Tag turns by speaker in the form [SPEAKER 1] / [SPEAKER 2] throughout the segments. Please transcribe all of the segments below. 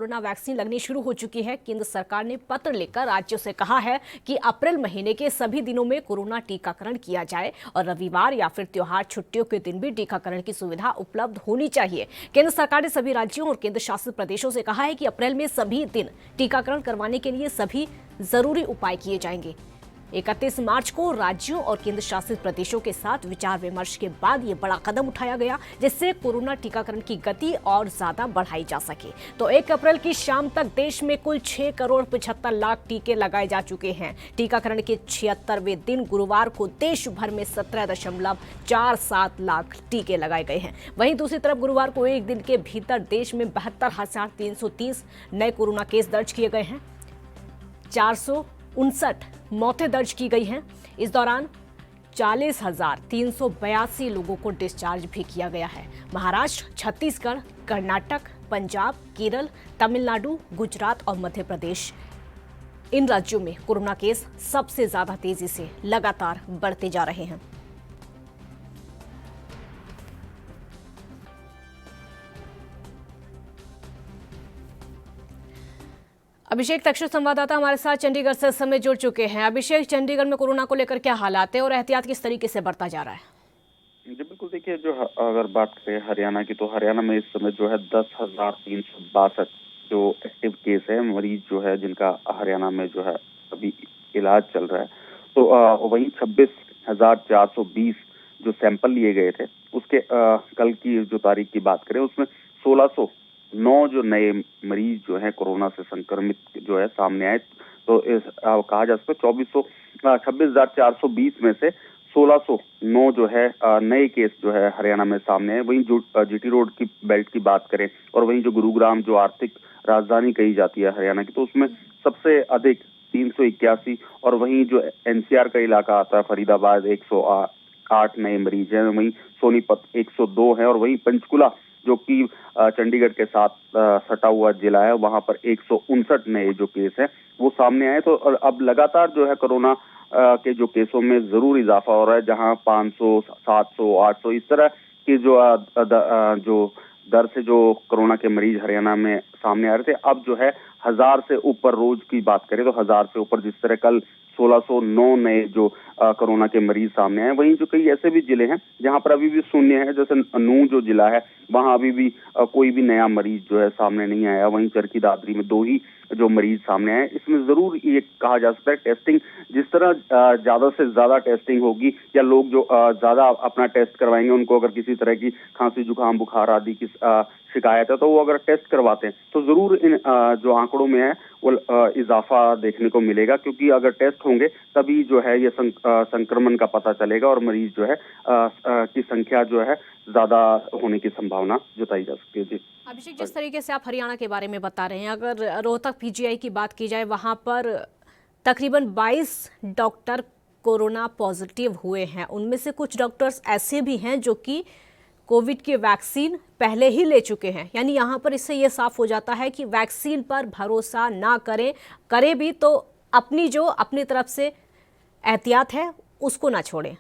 [SPEAKER 1] Corona vaccine लगनी शुरू हो चुकी है। केंद्र सरकार ने पत्र लिखकर राज्यों से कहा है कि अप्रैल महीने के सभी दिनों में कोरोना टीकाकरण किया जाए और रविवार या फिर त्योहार छुट्टियों के दिन भी टीकाकरण की सुविधा उपलब्ध होनी चाहिए। केंद्र सरकार ने सभी राज्यों और केंद्र शासित प्रदेशों से कहा है कि अप्रैल में सभी दिन टीकाकरण करवाने के लिए सभी जरूरी उपाय किए जाएंगे। 31 मार्च को राज्यों और केंद्र शासित प्रदेशों के साथ विचार विमर्श के बाद ये बड़ा कदम उठाया गया, जिससे कोरोना टीकाकरण की गति और ज्यादा बढ़ाई जा सके। तो 1 अप्रैल की शाम तक देश में कुल 6 करोड़ 75 लाख टीके लगाए जा चुके हैं। टीकाकरण के 76वें दिन गुरुवार को देश भर में 17.47 लाख टीके लगाए गए हैं। वहीं दूसरी तरफ गुरुवार को एक दिन के भीतर देश में 72,330 नए कोरोना केस दर्ज किए गए हैं। 459 मौतें दर्ज की गई हैं। इस दौरान 40,382 लोगों को डिस्चार्ज भी किया गया है। महाराष्ट्र, छत्तीसगढ़, कर्नाटक, पंजाब, केरल, तमिलनाडु, गुजरात और मध्य प्रदेश, इन राज्यों में कोरोना केस सबसे ज्यादा तेजी से लगातार बढ़ते जा रहे हैं। अभिषेक तक्षण संवाददाता हमारे साथ चंडीगढ़ से इस समय जुड़ चुके हैं। अभिषेक, चंडीगढ़ में कोरोना को लेकर क्या हालात है और एहतियात किस तरीके से बढ़ता जा रहा है?
[SPEAKER 2] जी बिल्कुल, देखिए जो अगर बात करें हरियाणा की, तो हरियाणा में इस समय जो है 10,362 जो एक्टिव केस है, मरीज जो है जिनका हरियाणा में जो है अभी इलाज चल रहा है। तो वहीं 26,420 जो सैंपल लिए गए थे, उसके कल की जो तारीख की बात करें उसमें 1609 जो नए मरीज जो है कोरोना से संक्रमित जो है सामने आए। तो कहा जा सकता है 26,420 में से 1609 जो है नए केस जो है हरियाणा में सामने आए। वहीं जो जीटी रोड की बेल्ट की बात करें और वहीं जो गुरुग्राम जो आर्थिक राजधानी कही जाती है हरियाणा की, तो उसमें सबसे अधिक 381 और वहीं जो एनसीआर का इलाका आता है फरीदाबाद 108 नए मरीज हैं। वहीं सोनीपत 102 है और वहीं पंचकुला जो कि चंडीगढ़ के साथ सटा हुआ जिला है, वहां पर 159 नए जो केस हैं वो सामने आए। तो अब लगातार जो है कोरोना के जो केसों में जरूर इजाफा हो रहा है, जहां 500, 700, 800 इस तरह की जो दर से जो कोरोना के मरीज हरियाणा में सामने आ रहे थे, अब जो है 1000 से ऊपर रोज की बात करें तो 1000 से ऊपर, जिस तरह कल 1609 नए जो कोरोना के मरीज सामने आए। वहीं जो कई ऐसे भी जिले हैं जहां पर अभी भी शून्य है, जैसे नूंह जो जिला है वहां अभी भी कोई भी नया मरीज जो है सामने नहीं आया। वहीं चरखी दादरी में 2 ही जो मरीज सामने आए। इसमें जरूर ये कहा जा सकता है टेस्टिंग जिस तरह ज्यादा से ज्यादा टेस्टिंग होगी या लोग जो ज्यादा अपना टेस्ट करवाएंगे, उनको अगर किसी तरह की खांसी, जुकाम, बुखार आदि की शिकायत है तो वो अगर टेस्ट करवाते हैं तो जरूर इन जो आंकड़ों में है वो इजाफा देखने को मिलेगा, क्योंकि अगर टेस्ट होंगे तभी जो है ये संक्रमण का पता चलेगा और मरीज जो है की संख्या जो है ज्यादा होने की संभावना जताई जा सकती है। जी
[SPEAKER 1] अभिषेक, जिस तरीके से आप हरियाणा के बारे में बता रहे हैं, अगर रोहतक पीजीआई की बात की जाए, वहां पर तकरीबन 22 डॉक्टर कोरोना पॉजिटिव हुए हैं। उनमें से कुछ डॉक्टर्स ऐसे भी हैं जो कि कोविड की वैक्सीन पहले ही ले चुके हैं। यानी यहाँ पर इससे ये साफ हो जाता है कि वैक्सीन पर भरोसा ना करें भी तो अपनी तरफ से एहतियात है उसको ना छोड़ें।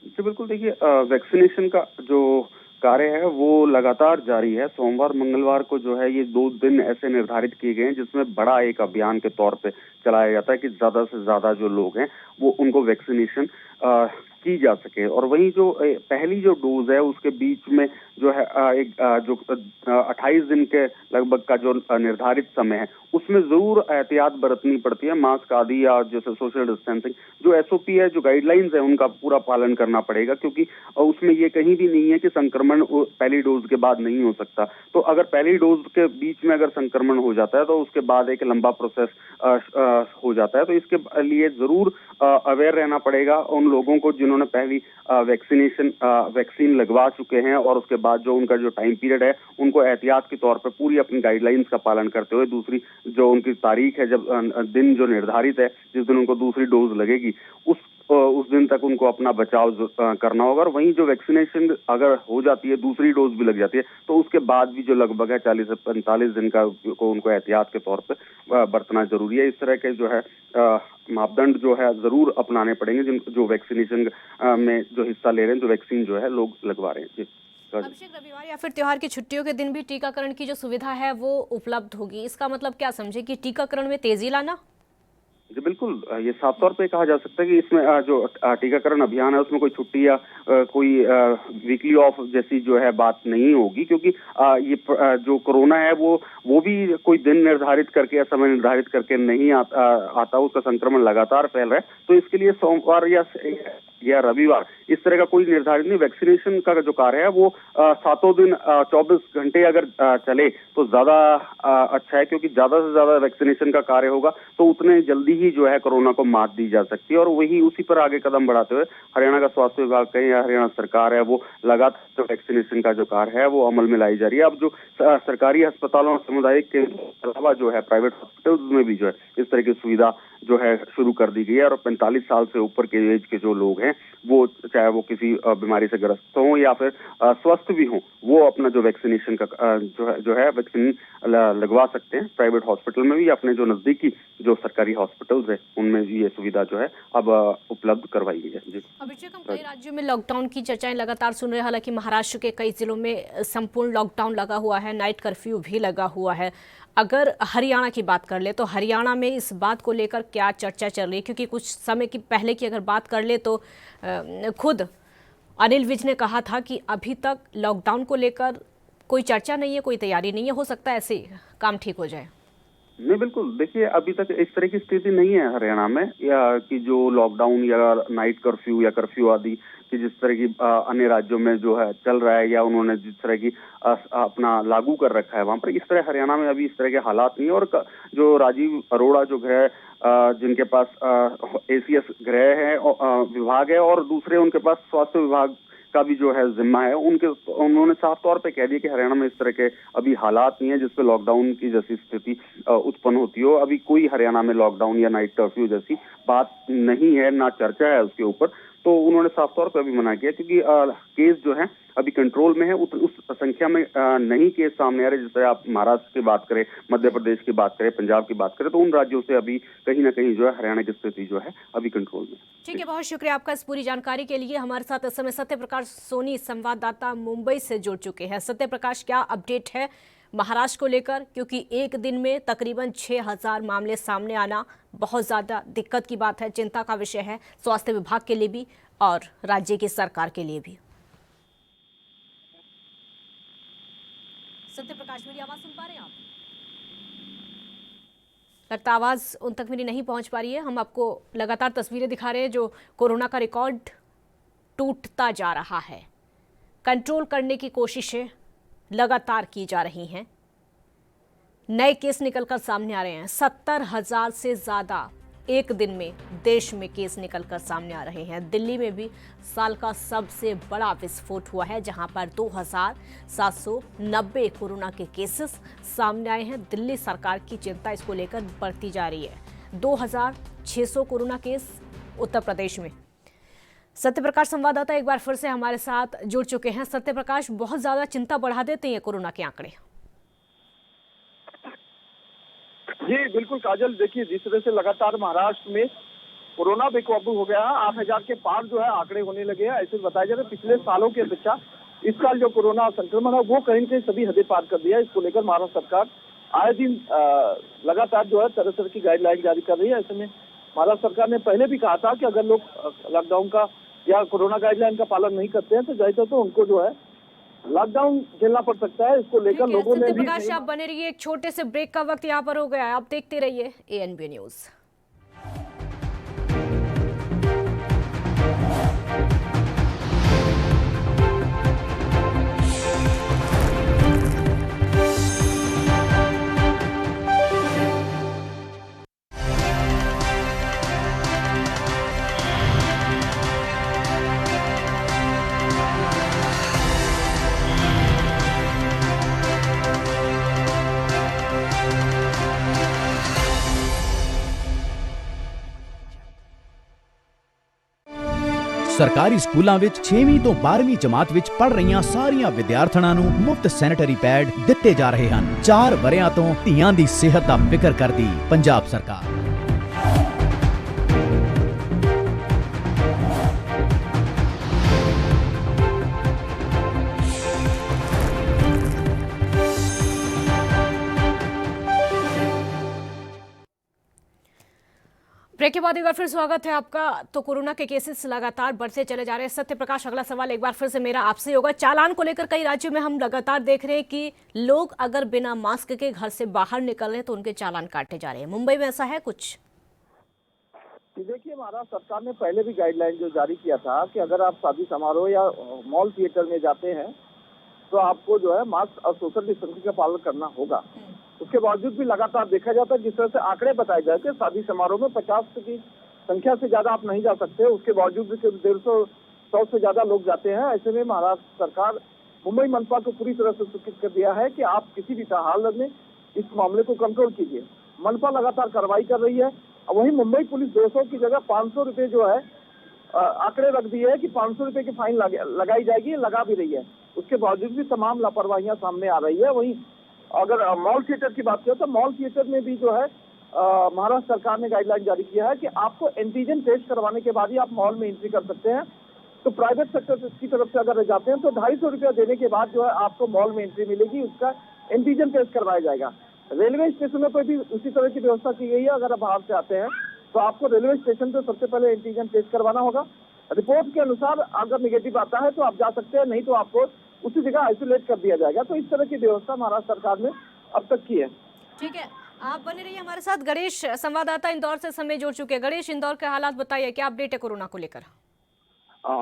[SPEAKER 2] जी बिल्कुल, देखिए वैक्सीनेशन का जो कार्य है वो लगातार जारी है। सोमवार, मंगलवार को जो है ये 2 दिन ऐसे निर्धारित किए गए हैं जिसमें बड़ा एक अभियान के तौर पे चलाया जाता है कि ज्यादा से ज्यादा जो लोग हैं वो उनको वैक्सीनेशन की जा सके। और वहीं जो पहली जो डोज है उसके बीच में जो है जो 28 दिन के लगभग का जो निर्धारित समय है उसमें जरूर एहतियात बरतनी पड़ती है। मास्क आदि या जैसे सोशल डिस्टेंसिंग जो एसओपी है, जो गाइडलाइंस है, उनका पूरा पालन करना पड़ेगा, क्योंकि उसमें ये कहीं भी नहीं है कि संक्रमण पहली डोज के बाद नहीं हो सकता। तो अगर पहली डोज के बीच में अगर संक्रमण हो जाता है तो उसके बाद एक लंबा प्रोसेस हो जाता है। तो इसके लिए जरूर अवेयर रहना पड़ेगा उन लोगों को जिन्होंने पहली वैक्सीन लगवा चुके हैं, और उसके बाद जो उनका जो टाइम पीरियड है उनको एहतियात के तौर पर पूरी अपनी गाइडलाइंस का पालन करते हुए दूसरी जो उनकी तारीख है, जब दिन जो निर्धारित है जिस दिन उनको दूसरी डोज लगेगी, उस दिन तक उनको अपना बचाव करना होगा। और वहीं जो वैक्सीनेशन अगर हो जाती है, दूसरी डोज भी लग जाती है, तो उसके बाद भी जो लगभग है 40 से 45 दिन का को उनको एहतियात के तौर पर बरतना जरूरी है। इस तरह के जो है मापदंड जो है जरूर अपनाने पड़ेंगे जो वैक्सीनेशन में जो हिस्सा ले रहे हैं, जो वैक्सीन जो है लोग लगवा रहे हैं। जी
[SPEAKER 1] अभिषेक, रविवार या फिर त्योहार की छुट्टियों के दिन भी टीकाकरण की जो सुविधा है वो उपलब्ध होगी, इसका मतलब क्या समझे कि टीकाकरण में तेजी लाना?
[SPEAKER 2] जी बिल्कुल, ये साफ तौर पे कहा जा सकता है कि इसमें जो टीकाकरण अभियान है उसमें कोई छुट्टी या कोई वीकली ऑफ जैसी जो है बात नहीं होगी, क्योंकि जो कोरोना है वो भी कोई दिन निर्धारित करके या समय निर्धारित करके नहीं आता, उसका संक्रमण लगातार फैल रहा है। तो इसके लिए सोमवार या रविवार इस तरह का कोई निर्धारित नहीं। वैक्सीनेशन का जो कार्य है वो 7 दिन 24 घंटे अगर चले तो ज्यादा अच्छा है, क्योंकि ज्यादा से ज्यादा वैक्सीनेशन का कार्य होगा तो उतने जल्दी ही जो है कोरोना को मात दी जा सकती है। और वही उसी पर आगे कदम बढ़ाते हुए हरियाणा का स्वास्थ्य विभाग कहें या हरियाणा सरकार है वो लगातार वैक्सीनेशन का जो कार्य है वो अमल में लाई जा रही है। अब जो सरकारी अस्पतालों और सामुदायिक केंद्रों के अलावा जो है प्राइवेट हॉस्पिटल्स में भी जो है इस तरह की सुविधा जो है शुरू कर दी गई है। और 45 साल से ऊपर के एज के जो लोग हैं वो चाहे वो किसी बीमारी से ग्रस्त हों या फिर स्वस्थ भी हों, वो अपना जो वैक्सीनेशन का जो है वैक्सीन लगवा सकते हैं प्राइवेट हॉस्पिटल में भी, अपने जो नजदीकी जो सरकारी हॉस्पिटल्स है उनमें भी ये सुविधा जो है अब उपलब्ध करवाई गई है। जी
[SPEAKER 1] अभिषेक, हम कई राज्यों में लॉकडाउन की चर्चाएं लगातार सुन रहे हैं। हालांकि महाराष्ट्र के कई जिलों में संपूर्ण लॉकडाउन लगा हुआ है, नाइट कर्फ्यू भी लगा हुआ है। अगर हरियाणा की बात कर ले तो हरियाणा में इस बात को लेकर क्या चर्चा चल रही है? क्योंकि कुछ समय की पहले की अगर बात कर ले तो खुद अनिल विज ने कहा था कि अभी तक लॉकडाउन को लेकर कोई चर्चा नहीं है, कोई तैयारी नहीं है, हो सकता है ऐसे काम ठीक हो जाए।
[SPEAKER 2] नहीं बिल्कुल, देखिए अभी तक इस तरह की स्थिति नहीं है हरियाणा में, या कि जो लॉकडाउन या नाइट कर्फ्यू या कर्फ्यू आदि कि जिस तरह की अन्य राज्यों में जो है चल रहा है या उन्होंने जिस तरह की अपना लागू कर रखा है वहां पर, इस तरह हरियाणा में अभी इस तरह के हालात नहीं है। और जो राजीव अरोड़ा जो गृह जिनके पास एसीएस गृह है विभाग है और दूसरे उनके पास स्वास्थ्य विभाग का भी जो है जिम्मा है, उन्होंने साफ तौर पे कह दिया कि हरियाणा में इस तरह के अभी हालात नहीं है जिसपे लॉकडाउन की जैसी स्थिति उत्पन्न होती हो। अभी कोई हरियाणा में लॉकडाउन या नाइट कर्फ्यू जैसी बात नहीं है, ना चर्चा है उसके ऊपर। तो उन्होंने साफ तौर पर अभी मना किया, क्योंकि केस जो है अभी कंट्रोल में है, उस संख्या में नहीं केस सामने आ रहे। जैसे आप महाराष्ट्र की बात करें, मध्य प्रदेश की बात करें, पंजाब की बात करें, तो उन राज्यों से अभी कहीं ना कहीं जो है हरियाणा की स्थिति जो है अभी कंट्रोल में।
[SPEAKER 1] ठीक है, बहुत शुक्रिया आपका इस पूरी जानकारी के लिए। हमारे साथ इस समय सत्य प्रकाश सोनी संवाददाता मुंबई से जुड़ चुके हैं। सत्य प्रकाश, क्या अपडेट है महाराष्ट्र को लेकर? क्योंकि एक दिन में तकरीबन 6000 मामले सामने आना बहुत ज़्यादा दिक्कत की बात है, चिंता का विषय है स्वास्थ्य विभाग के लिए भी और राज्य की सरकार के लिए भी। सत्य प्रकाश, मेरी आवाज सुन पा रहे हैं आप? लगता आवाज उन तक मेरी नहीं पहुंच पा रही है। हम आपको लगातार तस्वीरें दिखा रहे हैं जो कोरोना का रिकॉर्ड टूटता जा रहा है। कंट्रोल करने की कोशिशें लगातार की जा रही हैं। नए केस निकलकर सामने आ रहे हैं। 70,000 से ज्यादा एक दिन में देश में केस निकलकर सामने आ रहे हैं। दिल्ली में भी साल का सबसे बड़ा विस्फोट हुआ है, जहां पर 2790 कोरोना के केसेस सामने आए हैं। दिल्ली सरकार की चिंता इसको लेकर बढ़ती जा रही है। 2600 कोरोना केस उत्तर प्रदेश में। सत्य प्रकाश संवाददाता एक बार फिर से हमारे साथ जुड़ चुके हैं। सत्य प्रकाश, बहुत ज्यादा चिंता बढ़ा देते हैं कोरोना के आंकड़े।
[SPEAKER 3] जी बिल्कुल काजल, देखिए जिस तरह से लगातार महाराष्ट्र में कोरोना बेकाबू हो गया है, 8000 के पार जो है आंकड़े होने लगे हैं। ऐसे बताया जा रहा है पिछले सालों की अपेक्षा इस साल जो कोरोना संक्रमण है वो कहीं न कहीं सभी हदें पार कर दिया है। इसको लेकर महाराष्ट्र सरकार आए दिन लगातार जो है तरह तरह की गाइडलाइन जारी कर रही है। ऐसे में महाराष्ट्र सरकार ने पहले भी कहा था कि अगर लोग लॉकडाउन का या कोरोना गाइडलाइन का पालन नहीं करते हैं तो जाहिर तो उनको जो है लॉकडाउन झेलना पड़ सकता है। इसको लेकर लोगों ने भी।
[SPEAKER 1] प्रकाश, आप बने रहिए, एक छोटे से ब्रेक का वक्त यहाँ पर हो गया है। आप देखते रहिए ANB न्यूज।
[SPEAKER 4] ਸਰਕਾਰੀ ਸਕੂਲਾਂ ਵਿੱਚ 6ਵੀਂ ਤੋਂ 12ਵੀਂ ਜਮਾਤ ਵਿੱਚ ਪੜ ਰਹੀਆਂ ਸਾਰੀਆਂ ਵਿਦਿਆਰਥਣਾਂ ਨੂੰ ਮੁਫਤ ਸੈਨੀਟਰੀ ਪੈਡ ਦਿੱਤੇ ਜਾ ਰਹੇ ਹਨ। 4 ਵਰਿਆਂ ਤੋਂ ਧੀਆਂ ਦੀ ਸਿਹਤ ਦਾ ਫਿਕਰ ਕਰਦੀ ਪੰਜਾਬ ਸਰਕਾਰ।
[SPEAKER 1] ब्रेक के बाद एक बार फिर स्वागत है आपका। तो कोरोना के केसेस लगातार बढ़ते चले जा रहे हैं। सत्य प्रकाश, अगला सवाल एक बार फिर से मेरा आपसे होगा। चालान को लेकर कई राज्यों में हम लगातार देख रहे हैं कि लोग अगर बिना मास्क के घर से बाहर निकल रहे हैं तो उनके चालान काटे जा रहे हैं। मुंबई में ऐसा है कुछ?
[SPEAKER 3] देखिए, महाराष्ट्र सरकार ने पहले भी गाइडलाइन जो जारी किया था कि अगर आप शादी समारोह या मॉल थिएटर में जाते हैं तो आपको जो है मास्क और सोशल डिस्टेंसिंग का पालन करना होगा। उसके बावजूद भी लगातार देखा जाता है, जिस तरह से आंकड़े बताए जाते हैं, शादी समारोह में 50 की संख्या से ज्यादा आप नहीं जा सकते। उसके बावजूद भी सिर्फ 150-100 से ज्यादा लोग जाते हैं। ऐसे में महाराष्ट्र सरकार मुंबई मनपा को पूरी तरह से सूचित कर दिया है कि आप किसी भी हालत में इस मामले को कंट्रोल कीजिए। मनपा लगातार कार्रवाई कर रही है। वहीं मुंबई पुलिस 200 की जगह 500 रुपए जो है आंकड़े रख दिए है कि 500 रुपए की फाइन लगाई जाएगी, लगा भी रही है। उसके बावजूद भी तमाम लापरवाहियां सामने आ रही है। वहीं अगर मॉल थिएटर की बात करें तो मॉल थिएटर में भी जो है महाराष्ट्र सरकार ने गाइडलाइन जारी किया है कि आपको एंटीजन टेस्ट करवाने के बाद ही आप मॉल में एंट्री कर सकते हैं। तो प्राइवेट सेक्टर की तरफ से अगर जाते हैं तो 250 रुपया देने के बाद जो है आपको मॉल में एंट्री मिलेगी, उसका एंटीजन टेस्ट करवाया जाएगा। रेलवे स्टेशनों पर भी उसी तरह की व्यवस्था की गई है। अगर आप बाहर से आते हैं तो आपको रेलवे स्टेशन पर सबसे पहले एंटीजन टेस्ट करवाना होगा। रिपोर्ट के अनुसार अगर निगेटिव आता है तो आप जा सकते हैं, नहीं तो आपको उसी जगह आइसोलेट कर दिया जाएगा। तो इस तरह की व्यवस्था महाराष्ट्र सरकार ने अब तक की है।
[SPEAKER 1] ठीक है, आप बने रहिए हमारे साथ। गणेश संवाददाता इंदौर से समय जोड़ चुके हैं। गणेश, इंदौर के हालात बताइए, क्या अपडेट है कोरोना को लेकर?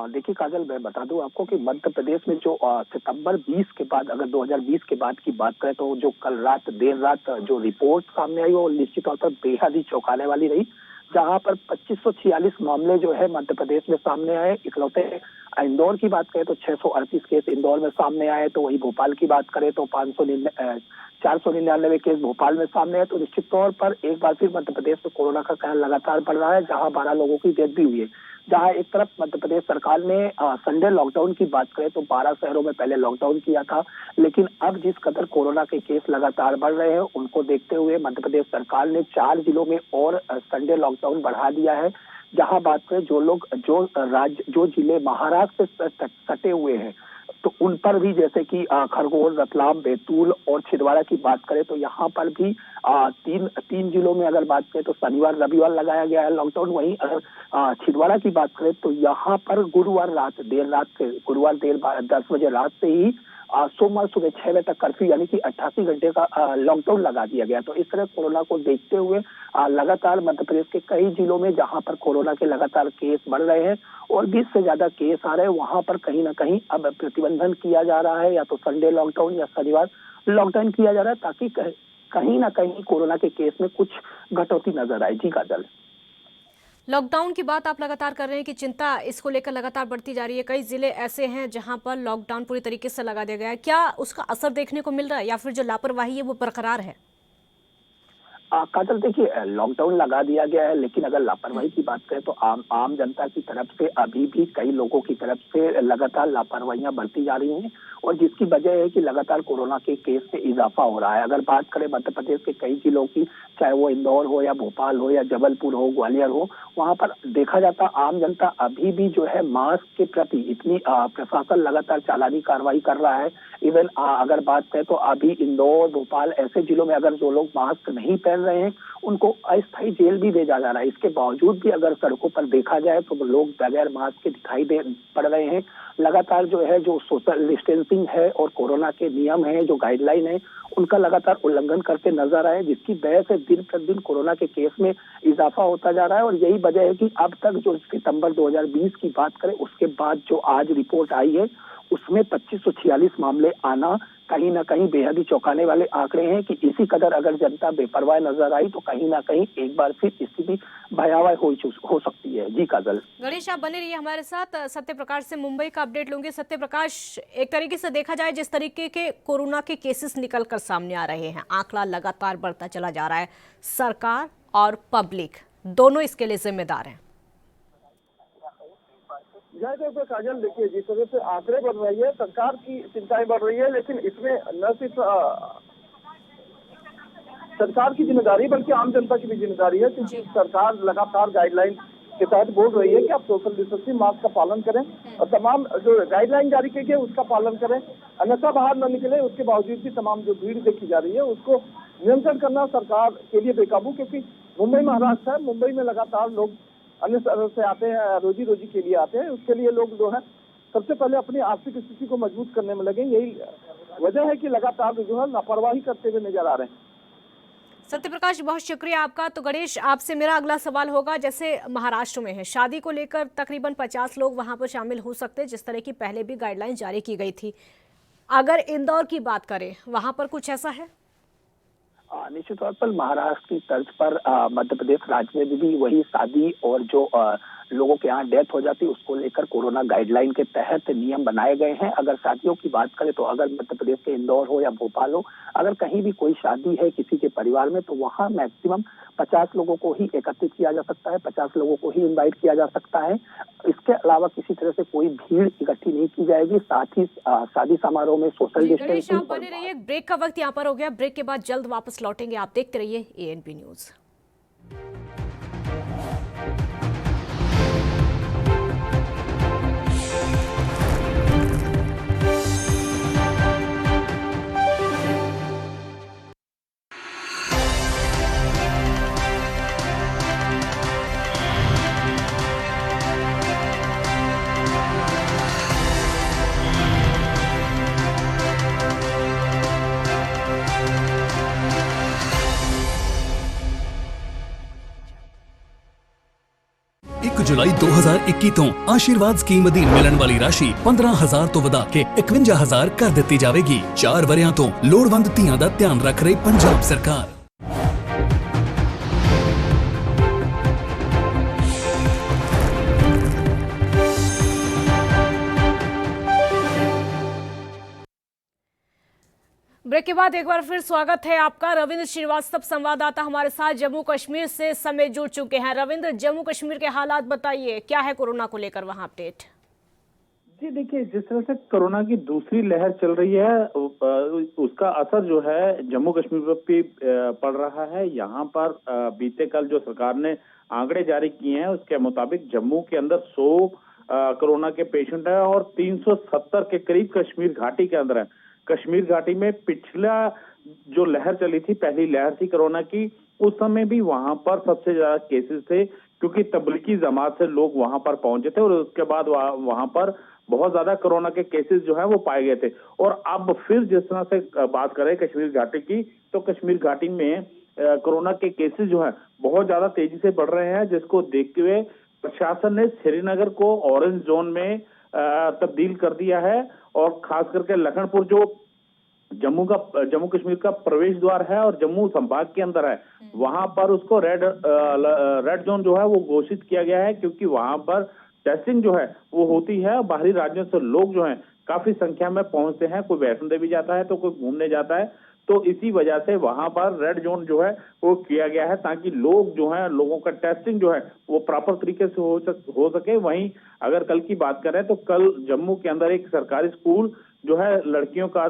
[SPEAKER 5] देखिए काजल, मैं बता दूं आपको कि मध्य प्रदेश में जो सितंबर 20 के बाद, अगर 2020 के बाद की बात करें तो जो कल रात देर रात जो रिपोर्ट सामने आई वो निश्चित तौर पर बेहद ही चौंकाने वाली रही, जहां पर 2546 मामले जो है मध्य प्रदेश में सामने आए। इकलौते इंदौर की बात करें तो 638 केस इंदौर में सामने आए। तो वही भोपाल की बात करें तो 499 केस भोपाल में सामने आए। तो निश्चित तौर पर एक बार फिर मध्य प्रदेश में कोरोना का कहर लगातार बढ़ रहा है, जहां 12 लोगों की डेथ भी हुई है। जहां एक तरफ मध्य प्रदेश सरकार ने संडे लॉकडाउन की बात करें तो 12 शहरों में पहले लॉकडाउन किया था, लेकिन अब जिस कदर कोरोना के केस लगातार बढ़ रहे हैं उनको देखते हुए मध्य प्रदेश सरकार ने 4 जिलों में और संडे लॉकडाउन बढ़ा दिया है। जहां बात करें जो जिले महाराष्ट्र से सटे हुए हैं तो उन पर भी, जैसे कि खरगोन, रतलाम, बैतूल और छिंदवाड़ा की बात करें तो यहाँ पर भी तीन जिलों में अगर बात करें तो शनिवार रविवार लगाया गया है लॉकडाउन। वहीं अगर छिंदवाड़ा की बात करें तो यहाँ पर गुरुवार देर 10 बजे रात से ही सोमवार सुबह 6 बजे तक कर्फ्यू यानी कि 88 घंटे का लॉकडाउन लगा दिया गया। तो इस तरह कोरोना को देखते हुए लगातार मध्य प्रदेश के कई जिलों में जहां पर कोरोना के लगातार केस बढ़ रहे हैं और 20 से ज्यादा केस आ रहे हैं, वहां पर कहीं ना कहीं अब प्रतिबंधन किया जा रहा है, या तो संडे लॉकडाउन या शनिवार लॉकडाउन किया जा रहा है, ताकि कहीं ना कहीं कोरोना के केस में कुछ घटौती नजर आए। जी काजल,
[SPEAKER 1] लॉकडाउन की बात आप लगातार कर रहे हैं कि चिंता इसको लेकर लगातार बढ़ती जा रही है। कई जिले ऐसे हैं जहां पर लॉकडाउन पूरी तरीके से लगा दिया गया है। क्या उसका असर देखने को मिल रहा है या फिर जो लापरवाही है वो बरकरार है?
[SPEAKER 5] काजल, देखिए लॉकडाउन लगा दिया गया है, लेकिन अगर लापरवाही की बात करें तो आम जनता की तरफ से अभी भी कई लोगों की तरफ से लगातार लापरवाहियां बढ़ती जा रही हैं, और जिसकी वजह है कि लगातार कोरोना के केस में इजाफा हो रहा है। अगर बात करें मध्य प्रदेश के कई जिलों की, चाहे वो इंदौर हो या भोपाल हो या जबलपुर हो, ग्वालियर हो, वहां पर देखा जाता आम जनता अभी भी जो है मास्क के प्रति इतनी प्रशासन लगातार चालानी कार्रवाई कर रहा है। इवन अगर बात करें तो अभी इंदौर, भोपाल ऐसे जिलों में अगर जो लोग मास्क नहीं पहन रहे हैं उनको अस्थायी जेल भी भेजा जा रहा है। इसके बावजूद भी अगर सड़कों पर देखा जाए तो लोग बगैर मास्क के दिखाई पड़ रहे हैं। लगातार जो है जो सोशल डिस्टेंसिंग है और कोरोना के नियम है, जो गाइडलाइन है, उनका लगातार उल्लंघन करते नजर आए, जिसकी वजह से दिन प्रतिदिन कोरोना के केस में इजाफा होता जा रहा है। और यही वजह है कि अब तक जो सितंबर 2020 की बात करें उसके बाद जो आज रिपोर्ट आई है उसमें 2546 मामले आना कहीं ना कहीं बेहद ही चौंकाने वाले आंकड़े हैं कि इसी कदर अगर जनता बेपरवाह नजर आई तो कहीं ना कहीं एक बार फिर स्थिति भयावह हो सकती है। जी काजल।
[SPEAKER 1] गणेश, आप बने रहिए हमारे साथ। सत्य प्रकाश से मुंबई का अपडेट लूंगे। सत्य प्रकाश, एक तरीके से देखा जाए जिस तरीके के कोरोना के केसेस निकल कर सामने आ रहे हैं, आंकड़ा लगातार बढ़ता चला जा रहा है, सरकार और पब्लिक दोनों इसके लिए जिम्मेदार हैं।
[SPEAKER 3] काजल, देखिए जिस तरह से आंकड़े बढ़ रही है, सरकार की चिंताएं बढ़ रही है, लेकिन इसमें न सिर्फ सरकार की जिम्मेदारी बल्कि आम जनता की भी जिम्मेदारी है, क्योंकि सरकार लगातार गाइडलाइन के तहत बोल रही है कि आप सोशल डिस्टेंसिंग, मास्क का पालन करें और तमाम जो गाइडलाइन जारी की गई उसका पालन करें, अन्यथा बाहर न निकले। उसके बावजूद भी तमाम जो भीड़ देखी जा रही है उसको नियंत्रण करना सरकार के लिए बेकाबू, क्योंकि मुंबई महाराष्ट्र है, मुंबई में लगातार लोग अन्य शहरों से आते हैं, रोजी रोजी के लिए आते हैं। उसके लिए लोग जो है सबसे पहले अपनी आर्थिक स्थिति को मजबूत करने में लगे। यही वजह है कि लगातार जो है लापरवाही करते हुए नजर आ रहे हैं।
[SPEAKER 1] सत्यप्रकाश, बहुत शुक्रिया आपका। तो गणेश, आपसे मेरा अगला सवाल होगा, जैसे महाराष्ट्र में है, शादी को लेकर तकरीबन 50 लोग वहां पर शामिल हो सकते हैं, जिस तरह की पहले भी गाइडलाइन जारी की गई थी। अगर इंदौर की बात करें, वहां पर कुछ ऐसा है?
[SPEAKER 5] निश्चित तौर पर महाराष्ट्र की तर्ज पर मध्य प्रदेश राज्य में भी वही शादी और जो लोगों के यहाँ डेथ हो जाती है उसको लेकर कोरोना गाइडलाइन के तहत नियम बनाए गए हैं। अगर शादियों की बात करें तो अगर मध्य प्रदेश के इंदौर हो या भोपाल हो, अगर कहीं भी कोई शादी है किसी के परिवार में तो वहाँ मैक्सिमम 50 लोगों को ही एकत्रित किया जा सकता है, 50 लोगों को ही इनवाइट किया जा सकता है। इसके अलावा किसी तरह से कोई भीड़ इकट्ठी नहीं की जाएगी। साथ ही शादी समारोह में सोशल
[SPEAKER 1] गणेश,
[SPEAKER 5] डिस्टेंसिंग।
[SPEAKER 1] आप बने रहिए, ब्रेक का वक्त यहाँ पर हो गया। ब्रेक के बाद जल्द वापस लौटेंगे। आप देखते रहिए ANP न्यूज।
[SPEAKER 6] ਜੁਲਾਈ 2021 ਤੋਂ ਆਸ਼ੀਰਵਾਦ ਸਕੀਮ ਅਧੀਨ ਮਿਲਣ ਵਾਲੀ ਰਾਸ਼ੀ 15,000 ਤੋਂ ਵਧਾ ਕੇ 51,000 ਕਰ ਦਿੱਤੀ ਜਾਵੇਗੀ। 4 ਵਰਿਆਂ ਤੋਂ ਲੋੜਵੰਦ ਧੀਆਂ ਦਾ ਧਿਆਨ ਰੱਖ ਰਹੀ ਪੰਜਾਬ ਸਰਕਾਰ।
[SPEAKER 1] ब्रेक के बाद एक बार फिर स्वागत है आपका। रविंद्र श्रीवास्तव संवाददाता हमारे साथ जम्मू कश्मीर से समय जुड़ चुके हैं। रविंद्र, जम्मू कश्मीर के हालात बताइए, क्या है कोरोना को लेकर वहां अपडेट?
[SPEAKER 7] जी देखिए, जिस तरह से कोरोना की दूसरी लहर चल रही है उसका असर जो है जम्मू कश्मीर पर भी पड़ रहा है। यहाँ पर बीते कल जो सरकार ने आंकड़े जारी किए हैं उसके मुताबिक जम्मू के अंदर 100 कोरोना के पेशेंट है और 370 के करीब कश्मीर घाटी के अंदर है। कश्मीर घाटी में पिछला जो लहर चली थी, पहली लहर थी कोरोना की, उस समय भी वहां पर सबसे ज्यादा केसेस थे क्योंकि तबलीगी जमात से लोग वहां पर पहुंचे थे और उसके बाद वहां पर बहुत ज्यादा कोरोना के केसेस जो है वो पाए गए थे। और अब फिर जिस तरह से बात करें कश्मीर घाटी की, तो कश्मीर घाटी में कोरोना के केसेस जो है बहुत ज्यादा तेजी से बढ़ रहे हैं, जिसको देखते हुए प्रशासन ने श्रीनगर को ऑरेंज जोन में तब्दील कर दिया है और खास करके लखनपुर जो जम्मू कश्मीर का प्रवेश द्वार है और जम्मू संभाग के अंदर है, वहां पर उसको रेड जोन जो है वो घोषित किया गया है क्योंकि वहां पर टेस्टिंग जो है वो होती है। बाहरी राज्यों से लोग जो हैं काफी संख्या में पहुंचते हैं, कोई वैष्णो देवी जाता है तो कोई घूमने जाता है, तो इसी वजह से वहां पर रेड जोन जो है वो किया गया है ताकि लोग जो है लोगों का टेस्टिंग जो है वो प्रॉपर तरीके से हो सके। वहीं अगर कल की बात करें तो कल जम्मू के अंदर एक सरकारी स्कूल जो है लड़कियों का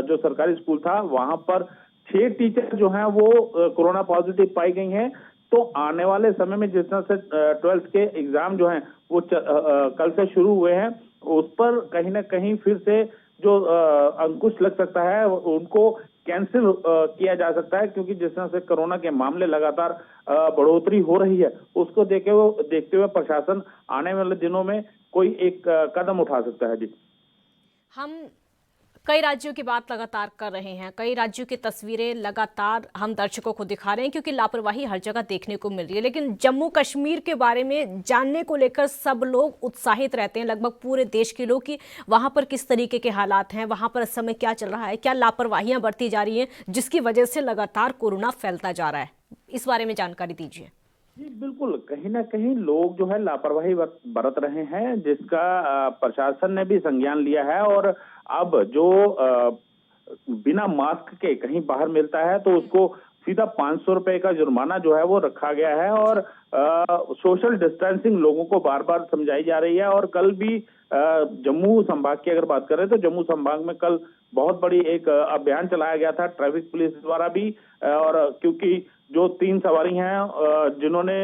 [SPEAKER 7] जो सरकारी स्कूल था, वहां पर 6 टीचर जो हैं वो कोरोना पॉजिटिव पाई गई हैं। तो आने वाले समय में जिस तरह से 12th के एग्जाम जो हैं वो कल से शुरू हुए हैं, उस पर कहीं ना कहीं फिर से जो अंकुश लग सकता है उनको कैंसिल किया जा सकता है क्योंकि जिस तरह से कोरोना के मामले लगातार बढ़ोतरी हो रही है, उसको देखते हुए प्रशासन आने वाले दिनों में कोई एक कदम उठा सकता है। जी,
[SPEAKER 1] हम कई राज्यों की बात लगातार कर रहे हैं, कई राज्यों की तस्वीरें लगातार हम दर्शकों को दिखा रहे हैं क्योंकि लापरवाही हर जगह देखने को मिल रही है, लेकिन जम्मू कश्मीर के बारे में जानने को लेकर सब लोग उत्साहित रहते हैं, लगभग पूरे देश के लोग, कि वहां पर किस तरीके के हालात हैं, वहां पर इस समय क्या चल रहा है, क्या लापरवाहियां बरती जा रही हैं जिसकी वजह से लगातार कोरोना फैलता जा रहा है। इस बारे में जानकारी दीजिए।
[SPEAKER 7] जी बिल्कुल, कहीं ना कहीं लोग जो है लापरवाही बरत रहे हैं जिसका प्रशासन ने भी संज्ञान लिया है और अब जो बिना मास्क के कहीं बाहर मिलता है तो उसको सीधा 500 रुपए का जुर्माना जो है वो रखा गया है और सोशल डिस्टेंसिंग लोगों को बार बार समझाई जा रही है। और कल भी जम्मू संभाग की अगर बात करें तो जम्मू संभाग में कल बहुत बड़ी एक अभियान चलाया गया था ट्रैफिक पुलिस द्वारा भी, और क्योंकि जो 3 सवारी हैं जिन्होंने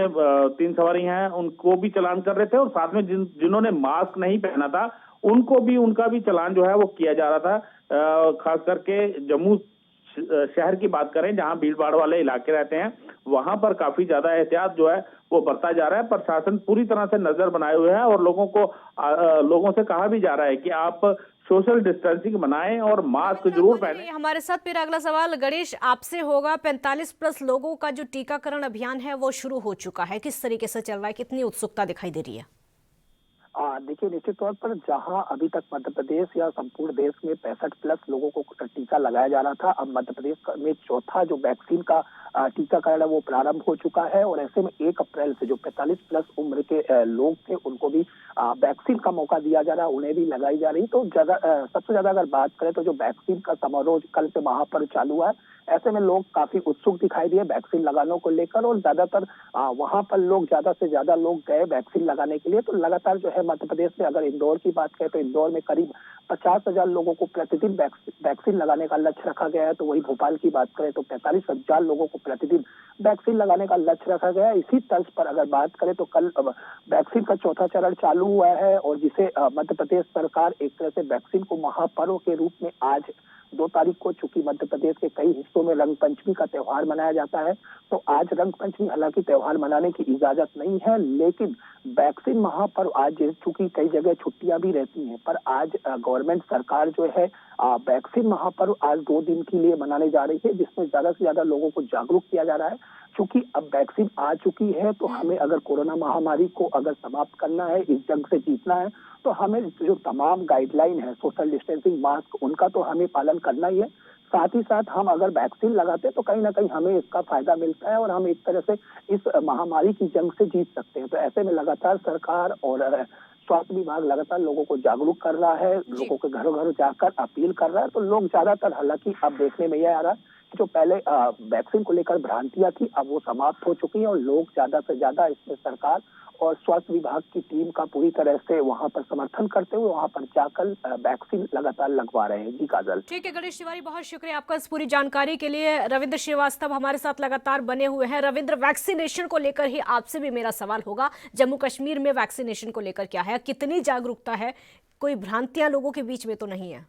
[SPEAKER 7] 3 सवारी हैं उनको भी चालान कर रहे थे और साथ में जिन्होंने मास्क नहीं पहना था उनका भी चालान जो है वो किया जा रहा था। खास करके जम्मू शहर की बात करें जहां भीड़ भाड़ वाले इलाके रहते हैं वहां पर काफी ज्यादा एहतियात जो है वो बरता जा रहा है। प्रशासन पूरी तरह से नजर बनाए हुए है और लोगों से कहा भी जा रहा है कि आप सोशल डिस्टेंसिंग बनाएं और मास्क जरूर पहने।
[SPEAKER 1] हमारे साथ मेरा अगला सवाल गणेश आपसे होगा। 45+ लोगों का जो टीकाकरण अभियान है वो शुरू हो चुका है, किस तरीके से चल रहा है, कितनी उत्सुकता दिखाई दे रही है?
[SPEAKER 5] देखिए, निश्चित तौर पर जहां अभी तक मध्य प्रदेश या संपूर्ण देश में 65+ लोगों को टीका लगाया जा रहा था, अब मध्य प्रदेश में चौथा जो वैक्सीन का टीकाकरण है वो प्रारंभ हो चुका है। और ऐसे में 1 अप्रैल से जो 45+ उम्र के लोग थे उनको भी वैक्सीन का मौका दिया जा रहा है, उन्हें भी लगाई जा रही। तो सबसे ज्यादा अगर बात करें तो जो वैक्सीन का समारोह कल से महापर्व चालू हुआ है, ऐसे में लोग काफी उत्सुक दिखाई दिए वैक्सीन लगाने को लेकर। और ज्यादातर वहां पर लोग ज्यादा से ज्यादा लोग गए वैक्सीन लगाने के लिए। तो लगातार जो है मध्य प्रदेश में अगर इंदौर की बात करें तो इंदौर में करीब 50,000 लोगों को प्रतिदिन वैक्सीन लगाने का लक्ष्य रखा गया है। तो वही भोपाल की बात करें तो 45,000 लोगों को प्रतिदिन वैक्सीन लगाने का लक्ष्य रखा गया है। इसी तर्ज पर अगर बात करें तो कल वैक्सीन का चौथा चरण चालू हुआ है और जिसे मध्य प्रदेश सरकार एक तरह से वैक्सीन को महापर्व के रूप में आज 2 तारीख को, चूंकि मध्य प्रदेश के कई हिस्सों में रंग पंचमी का त्योहार मनाया जाता है, तो आज रंग पंचमी हालांकि त्योहार मनाने की इजाजत नहीं है, लेकिन वैक्सीन महापर्व आज, चूंकि कई जगह छुट्टियां भी रहती हैं, पर आज गवर्नमेंट सरकार जो है वैक्सीन महापर्व आज 2 दिन के लिए मनाने जा रही है, जिसमें ज्यादा से ज्यादा लोगों को जागरूक किया जा रहा है। क्योंकि अब वैक्सीन आ चुकी है तो हमें अगर कोरोना महामारी को अगर समाप्त करना है, इस जंग से जीतना है, तो हमें जो तमाम गाइडलाइन है, सोशल डिस्टेंसिंग, मास्क, उनका तो हमें पालन करना ही है। साथ ही साथ हम अगर वैक्सीन लगाते हैं तो कहीं ना कहीं हमें इसका फायदा मिलता है और हम एक तरह से इस महामारी की जंग से जीत सकते हैं। तो ऐसे में लगातार सरकार और स्वास्थ्य विभाग लगातार लोगों को जागरूक कर रहा है, लोगों के घरों घर जाकर अपील कर रहा है। तो लोग ज्यादातर, हालांकि अब देखने में यह आ रहा है कि जो पहले वैक्सीन को लेकर भ्रांतियां थी अब वो समाप्त हो चुकी हैं और लोग ज्यादा से ज्यादा इसमें सरकार और स्वास्थ्य विभाग की टीम का पूरी तरह से वहां पर समर्थन करते हुए वहां पर जाकर वैक्सीन लगातार लगवा रहे हैं। जी काजल।
[SPEAKER 1] ठीक है गणेश तिवारी, बहुत शुक्रिया आपका इस पूरी जानकारी के लिए। रविंद्र श्रीवास्तव हमारे साथ लगातार बने हुए हैं। रविंद्र, वैक्सीनेशन को लेकर ही आपसे भी मेरा सवाल होगा। जम्मू कश्मीर में वैक्सीनेशन को लेकर क्या है, कितनी जागरूकता है, कोई भ्रांतियां लोगों के बीच में तो नहीं है?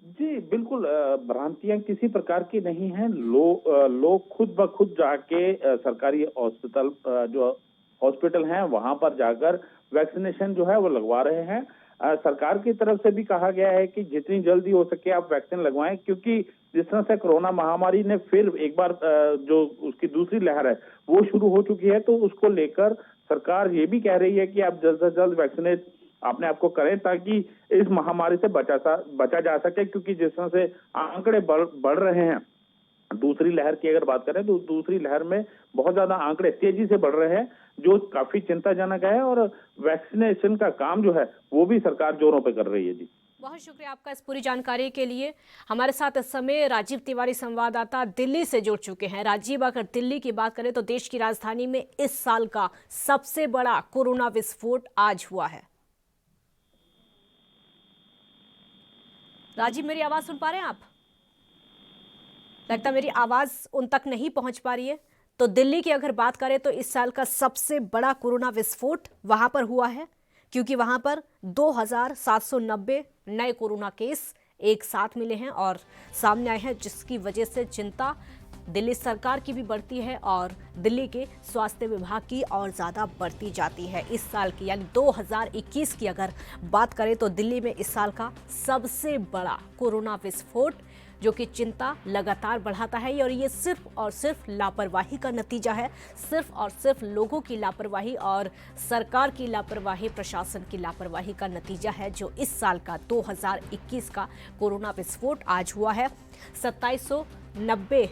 [SPEAKER 7] जी बिल्कुल, भ्रांतियां किसी प्रकार की नहीं है। लोग खुद ब खुद जाके सरकारी हॉस्पिटल हैं वहां पर जाकर वैक्सीनेशन जो है वो लगवा रहे हैं। सरकार की तरफ से भी कहा गया है कि जितनी जल्दी हो सके आप वैक्सीन लगवाएं, क्योंकि जिस तरह से कोरोना महामारी ने फिर एक बार जो उसकी दूसरी लहर है वो शुरू हो चुकी है, तो उसको लेकर सरकार ये भी कह रही है कि आप जल्द से जल्द वैक्सीनेट अपने आप को करें ताकि इस महामारी से बचा जा सके। क्योंकि जिस तरह से आंकड़े बढ़ रहे हैं, दूसरी लहर की अगर बात करें तो दूसरी लहर में बहुत ज्यादा आंकड़े तेजी से बढ़ रहे हैं, जो काफी चिंताजनक है। और वैक्सीनेशन का काम जो है वो भी सरकार जोरों पे कर रही है। जी
[SPEAKER 1] बहुत शुक्रिया आपका इस पूरी जानकारी के लिए। हमारे साथ इस समय राजीव तिवारी संवाददाता दिल्ली से जुड़ चुके हैं। राजीव, अगर दिल्ली की बात करें तो देश की राजधानी में इस साल का सबसे बड़ा कोरोना विस्फोट आज हुआ है। राजीव, मेरी आवाज सुन पा रहे हैं आप? लगता मेरी आवाज उन तक नहीं पहुंच पा रही है। तो दिल्ली की अगर बात करें तो इस साल का सबसे बड़ा कोरोना विस्फोट वहां पर हुआ है, क्योंकि वहां पर 2790 नए कोरोना केस एक साथ मिले हैं और सामने आए हैं, जिसकी वजह से चिंता दिल्ली सरकार की भी बढ़ती है और दिल्ली के स्वास्थ्य विभाग की और ज़्यादा बढ़ती जाती है। इस साल की यानी 2021 की अगर बात करें तो दिल्ली में इस साल का सबसे बड़ा कोरोना विस्फोट, जो कि चिंता लगातार बढ़ाता है। और ये सिर्फ और सिर्फ लापरवाही का नतीजा है, सिर्फ और सिर्फ लोगों की लापरवाही और सरकार की लापरवाही, प्रशासन की लापरवाही का नतीजा है, जो इस साल का 2021 का कोरोना विस्फोट आज हुआ है। 2790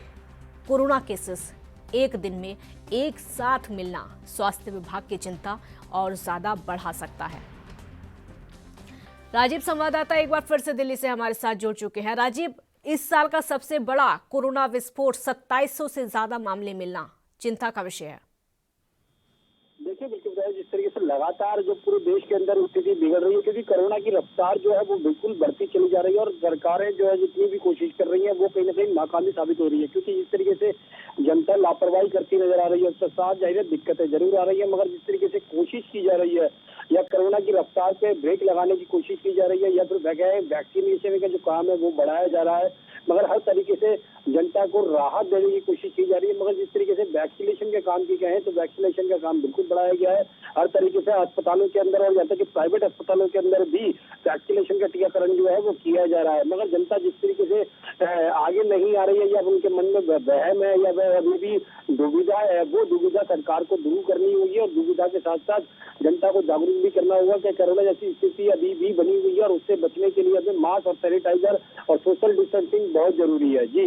[SPEAKER 1] कोरोना केसेस एक दिन में एक साथ मिलना स्वास्थ्य विभाग की चिंता और ज्यादा बढ़ा सकता है। राजीव संवाददाता एक बार फिर से दिल्ली से हमारे साथ जुड़ चुके हैं। राजीव, इस साल का सबसे बड़ा कोरोना विस्फोट, 2700 से ज्यादा मामले मिलना चिंता का विषय है।
[SPEAKER 8] देखिए बिल्कुल, जिस तरीके से लगातार जो पूरे देश के अंदर स्थिति बिगड़ रही है, क्योंकि कोरोना की रफ्तार जो है वो बिल्कुल बढ़ती चली जा रही है और सरकारें जो है जितनी भी कोशिश कर रही है वो कहीं ना कहीं नाकामी साबित हो रही है। क्योंकि जिस तरीके से जनता लापरवाही करती नजर आ रही है, उसके साथ जाहिर दिक्कतें जरूर आ रही है, मगर जिस तरीके से कोशिश की जा रही है या कोरोना की रफ्तार पे ब्रेक लगाने की कोशिश की जा रही है या फिर वैक्सीनेशन का जो काम है वो बढ़ाया जा रहा है, मगर हर तरीके से जनता को राहत देने की कोशिश की जा रही है। मगर जिस तरीके से काम की कहें तो वैक्सीनेशन का काम बिल्कुल बढ़ाया गया है। हर तरीके से अस्पतालों के अंदर और यहाँ तक कि प्राइवेट अस्पतालों के अंदर भी वैक्सीनेशन का टीकाकरण जो है वो किया जा रहा है। मगर जनता जिस तरीके से आगे नहीं आ रही है या उनके मन में वहम है या वह अभी भी दुविधा है, वो दुविधा सरकार को दूर करनी होगी और दुविधा के साथ साथ जनता को जागरूक भी करना होगा कि कोरोना जैसी स्थिति अभी भी बनी हुई है और उससे बचने के लिए हमें मास्क और सैनिटाइजर और सोशल डिस्टेंसिंग बहुत जरूरी है। जी,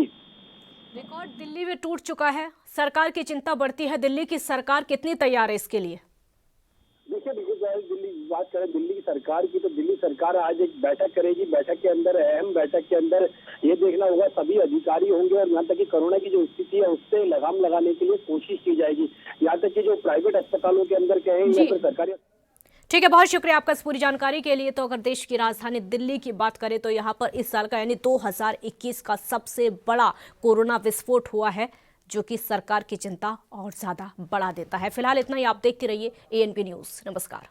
[SPEAKER 1] रिकॉर्ड दिल्ली में टूट चुका है, सरकार की चिंता बढ़ती है। दिल्ली की सरकार कितनी तैयार है इसके लिए?
[SPEAKER 8] देखिए दिल्ली बात करें दिल्ली की सरकार की, तो दिल्ली सरकार आज एक बैठक करेगी। बैठक के अंदर अहम बैठक के अंदर ये देखना होगा, सभी अधिकारी होंगे और यहाँ तक कि कोरोना की जो स्थिति है उससे लगाम लगाने के लिए कोशिश की जाएगी। यहाँ तक कि जो प्राइवेट अस्पतालों के अंदर कहें या फिर सरकारी।
[SPEAKER 1] ठीक है, बहुत शुक्रिया आपका इस पूरी जानकारी के लिए। तो अगर देश की राजधानी दिल्ली की बात करें तो यहाँ पर इस साल का यानी 2021 का सबसे बड़ा कोरोना विस्फोट हुआ है, जो कि सरकार की चिंता और ज्यादा बढ़ा देता है। फिलहाल इतना ही, आप देखते रहिए ANP न्यूज। नमस्कार।